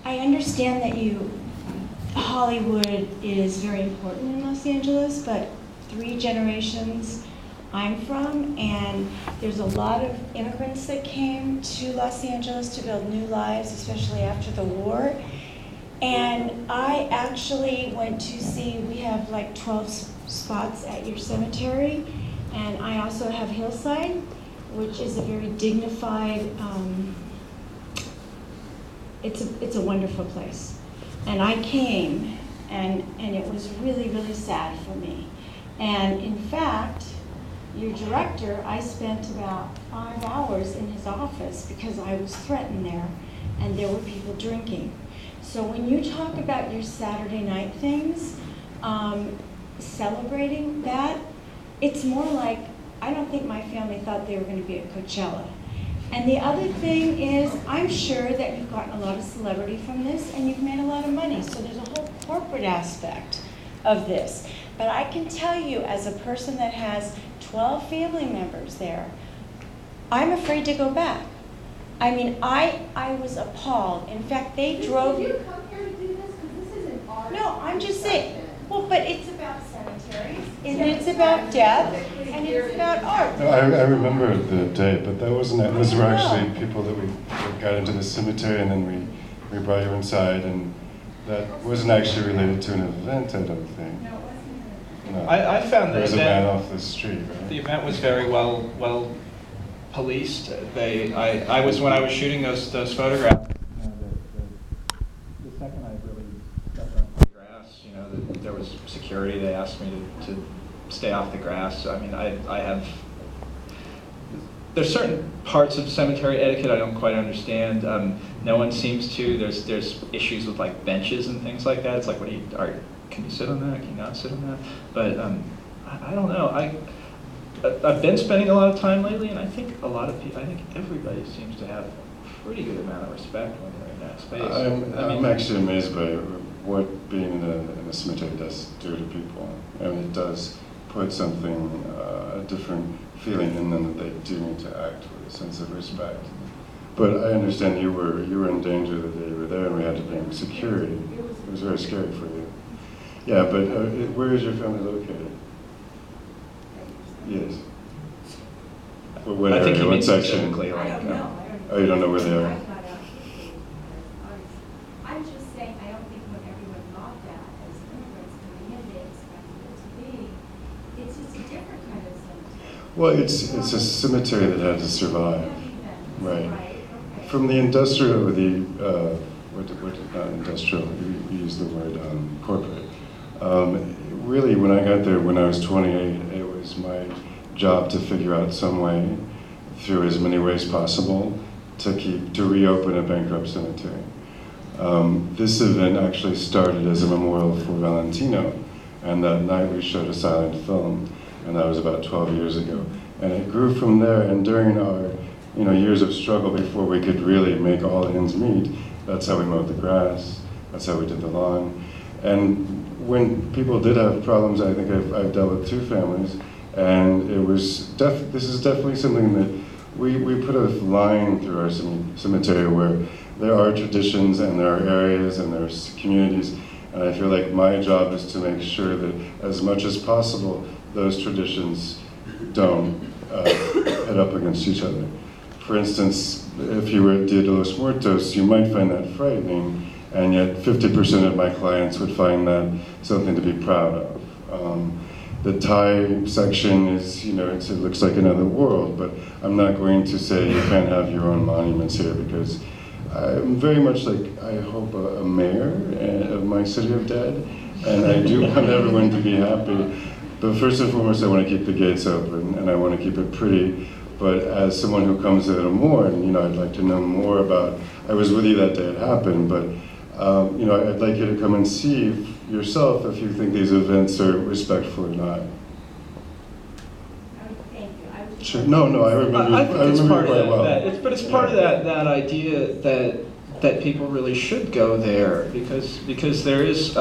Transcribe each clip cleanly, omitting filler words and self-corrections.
I understand that Hollywood is very important in Los Angeles, but 3 generations I'm from, and there's a lot of immigrants that came to Los Angeles to build new lives, especially after the war. And I actually went to see, we have like 12 spots at your cemetery, and I also have Hillside, which is a very dignified, it's a wonderful place. And I came, and it was really, really sad for me. And in fact, your director, I spent about 5 hours in his office because I was threatened there, and there were people drinking. So when you talk about your Saturday night things, celebrating that, it's more like, I don't think my family thought they were going to be at Coachella. And the other thing is, I'm sure that you've gotten a lot of celebrity from this, and you've made a lot of money. So there's a whole corporate aspect of this. But I can tell you, as a person that has 12 family members there, I'm afraid to go back. I mean, I was appalled. In fact, they drove. Did you come here to do this? Because this isn't our. No, I'm just saying. Well, but it's about cemeteries, and it's about death, and it's about art. No, I remember the day, but that wasn't it. Those were actually people that we got into the cemetery, and then we brought you inside, and that wasn't actually related to an event, I don't think. No, it wasn't. No. I found there was the a man event, off the street, right? the event was very well policed. I was, when I was shooting those photographs, the second I really stepped on the grass, there was security. They asked me to stay off the grass. I mean, I have, there's certain parts of cemetery etiquette I don't quite understand. No one seems to. There's issues with like benches and things like that. It's like, can you sit on that? Can you not sit on that? But I don't know. I've been spending a lot of time lately, and I think I think everybody seems to have a pretty good amount of respect when they're in that space. I'm actually amazed by what being in a cemetery does do to people. I mean, it does put something, a different feeling in them that they do need to act with a sense of respect. But I understand you were in danger the day you were there, and we had to bring security. It was very scary for you. Yeah, but where is your family located? Yes. What I think area? you What mean section? specifically, I like, don't know. Oh, you don't know where they are? I'm just saying, I don't think what everyone thought that as immigrants coming in, they expected it to be. It's just a different kind of cemetery. Well, it's a cemetery that had to survive, right? Okay. From the industrial, not industrial, you use the word corporate. Really, when I got there when I was 28, it was my job to figure out some way, through as many ways possible, to reopen a bankrupt cemetery. This event actually started as a memorial for Valentino, and that night we showed a silent film, and that was about 12 years ago. And it grew from there, and during our years of struggle before we could really make all ends meet, that's how we mowed the grass, that's how we did the lawn. And when people did have problems, I think I've dealt with 2 families, and it was this is definitely something that we put a line through our cemetery where there are traditions and there are areas and there's communities, and I feel like my job is to make sure that as much as possible those traditions don't head up against each other. For instance, if you were at Dia de los Muertos, you might find that frightening, and yet 50% of my clients would find that something to be proud of. The Thai section is, it looks like another world, but I'm not going to say you can't have your own monuments here, because I'm very much like, I hope, a mayor of my city of dead, and I do want everyone to be happy. But first and foremost, I want to keep the gates open, and I want to keep it pretty. But as someone who comes in a mourn, I'd like to know more about, I was with you that day it happened, but I'd like you to come and see yourself if you think these events are respectful or not. Thank you. Sure. No, I remember. I think it's part quite of well. but it's part of that idea that people really should go there, because there is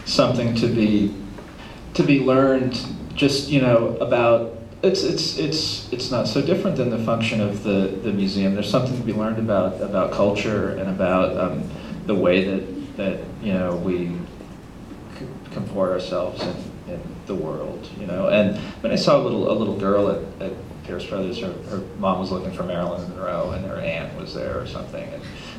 something to be learned. Just about it's not so different than the function of the museum. There's something to be learned about culture and about the way that you know, we comport ourselves in the world, you know. And when I saw a little girl at Pierce Brothers, her mom was looking for Marilyn Monroe, and her aunt was there or something,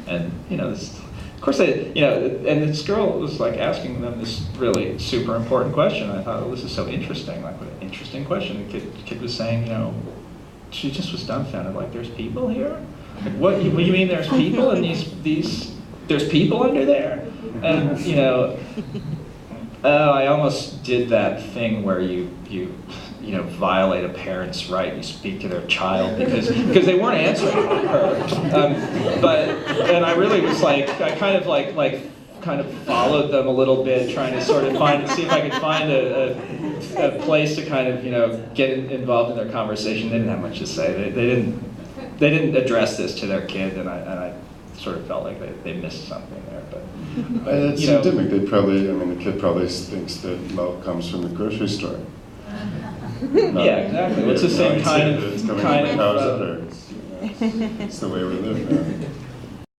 and you know, this, of course they, you know, and this girl was like asking them this really super important question. I thought, oh, this is so interesting, like what an interesting question. The kid was saying, you know, she just was dumbfounded, like, there's people here? Like, what do you mean there's people in these there's people under there? And you know, I almost did that thing where you know, violate a parent's right. You speak to their child because they weren't answering her. And I really was like, I kind of followed them a little bit, trying to sort of see if I could find a place to kind of, you know, get involved in their conversation. They didn't have much to say. They didn't address this to their kid, and I sort of felt like they missed something there. But It's you know, symptomatic. The kid probably thinks that milk comes from the grocery store. yeah, exactly. Well, it's the same kind It's of coming from the cow's udder. It's the way we live now.